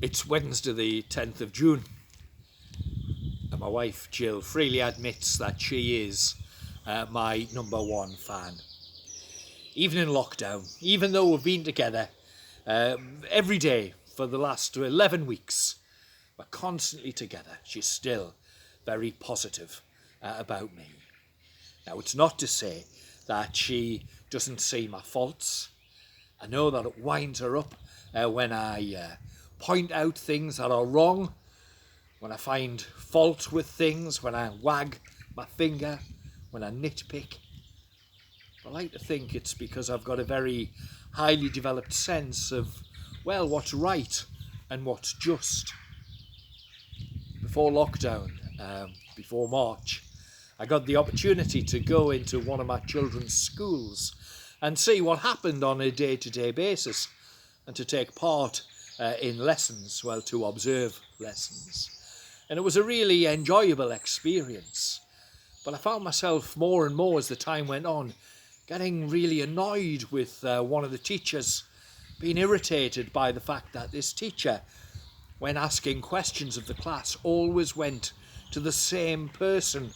It's Wednesday the 10th of June, and my wife Jill freely admits that she is my number one fan. Even in lockdown, even though we've been together every day for the last 11 weeks, we're constantly together, she's still very positive about me. Now, it's not to say that she doesn't see my faults. I know that it winds her up when I point out things that are wrong, when I find fault with things, when I wag my finger, when I nitpick. I like to think it's because I've got a very highly developed sense of, well, what's right and what's just. Before lockdown, before March, I got the opportunity to go into one of my children's schools and see what happened on a day-to-day basis and to take part in lessons, well, to observe lessons. And it was a really enjoyable experience. But I found myself more and more as the time went on getting really annoyed with one of the teachers, being irritated by the fact that this teacher, when asking questions of the class, always went to the same person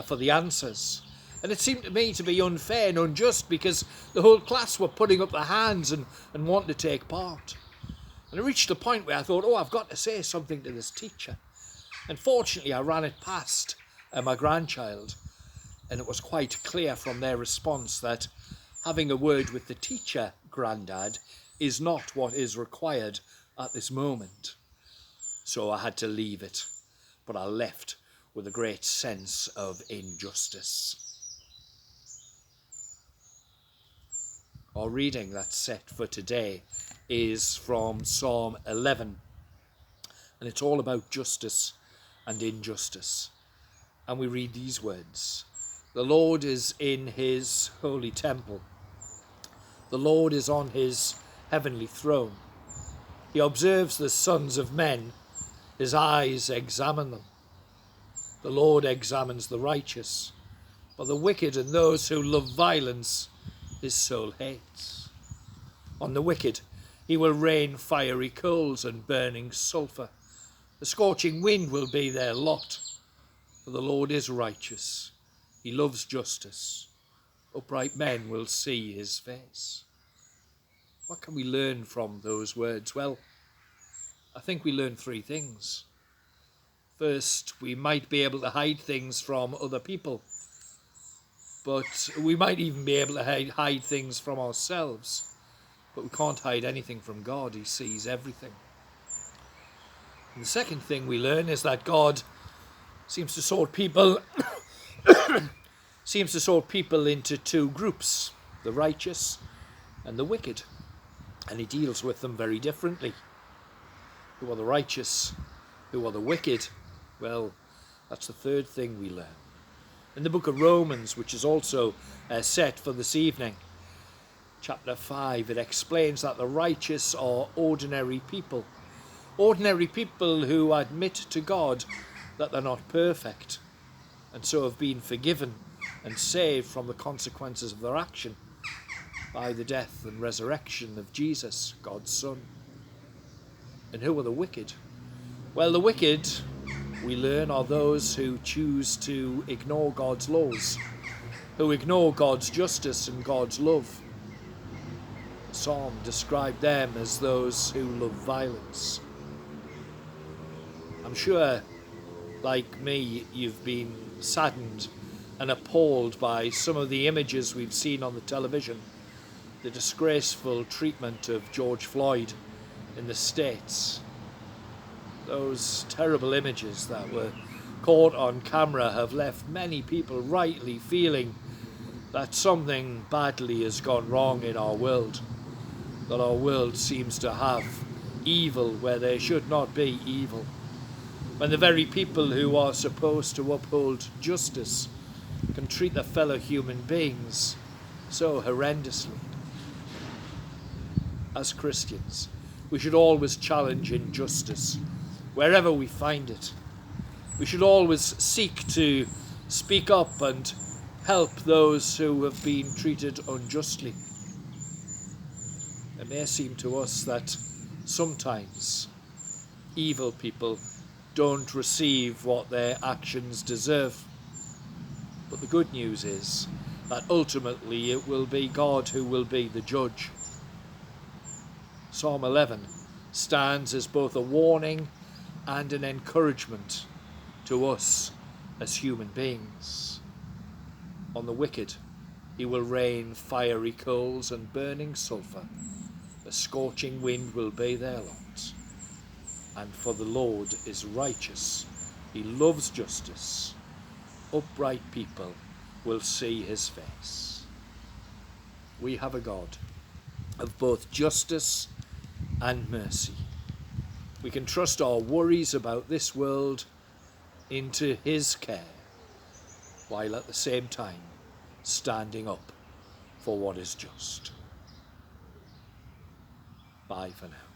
for the answers. And it seemed to me to be unfair and unjust because the whole class were putting up their hands and wanting to take part. And I reached a point where I thought, I've got to say something to this teacher. And fortunately, I ran it past my grandchild, and it was quite clear from their response that having a word with the teacher, Grandad, is not what is required at this moment. So I had to leave it, but I left with a great sense of injustice. Our reading that's set for today is from Psalm 11, and it's all about justice and injustice. And we read these words: "The Lord is in his holy temple. The Lord is on his heavenly throne. He observes the sons of men. His eyes examine them. The Lord examines the righteous, but the wicked and those who love violence his soul hates. On the wicked he will rain fiery coals and burning sulphur. The scorching wind will be their lot. For the Lord is righteous. He loves justice. Upright men will see his face." What can we learn from those words? Well, I think we learn three things. First, we might be able to hide things from other people, but we might even be able to hide things from ourselves. But we can't hide anything from God. He sees everything. And the second thing we learn is that God seems to sort people into two groups, the righteous and the wicked. And he deals with them very differently. Who are the righteous? Who are the wicked? Well, that's the third thing we learn. In the book of Romans, which is also set for this evening, chapter 5, it explains that the righteous are ordinary people who admit to God that they're not perfect, and so have been forgiven and saved from the consequences of their action by the death and resurrection of Jesus, God's Son. And who are the wicked? Well, the wicked, we learn, are those who choose to ignore God's laws, who ignore God's justice and God's love. The psalm described them as those who love violence. I'm sure, like me, you've been saddened and appalled by some of the images we've seen on the television, the disgraceful treatment of George Floyd in the States. Those terrible images that were caught on camera have left many people rightly feeling that something badly has gone wrong in our world, that our world seems to have evil where there should not be evil, when the very people who are supposed to uphold justice can treat their fellow human beings so horrendously. As Christians, we should always challenge injustice wherever we find it. We should always seek to speak up and help those who have been treated unjustly. It may seem to us that sometimes evil people don't receive what their actions deserve. But the good news is that ultimately it will be God who will be the judge. Psalm 11 stands as both a warning and an encouragement to us as human beings. On the wicked he will rain fiery coals and burning sulphur. A scorching wind will be their lot. And for the Lord is righteous. He loves justice. Upright people will see his face. We have a God of both justice and mercy. We can trust our worries about this world into his care, while at the same time standing up for what is just. Bye for now.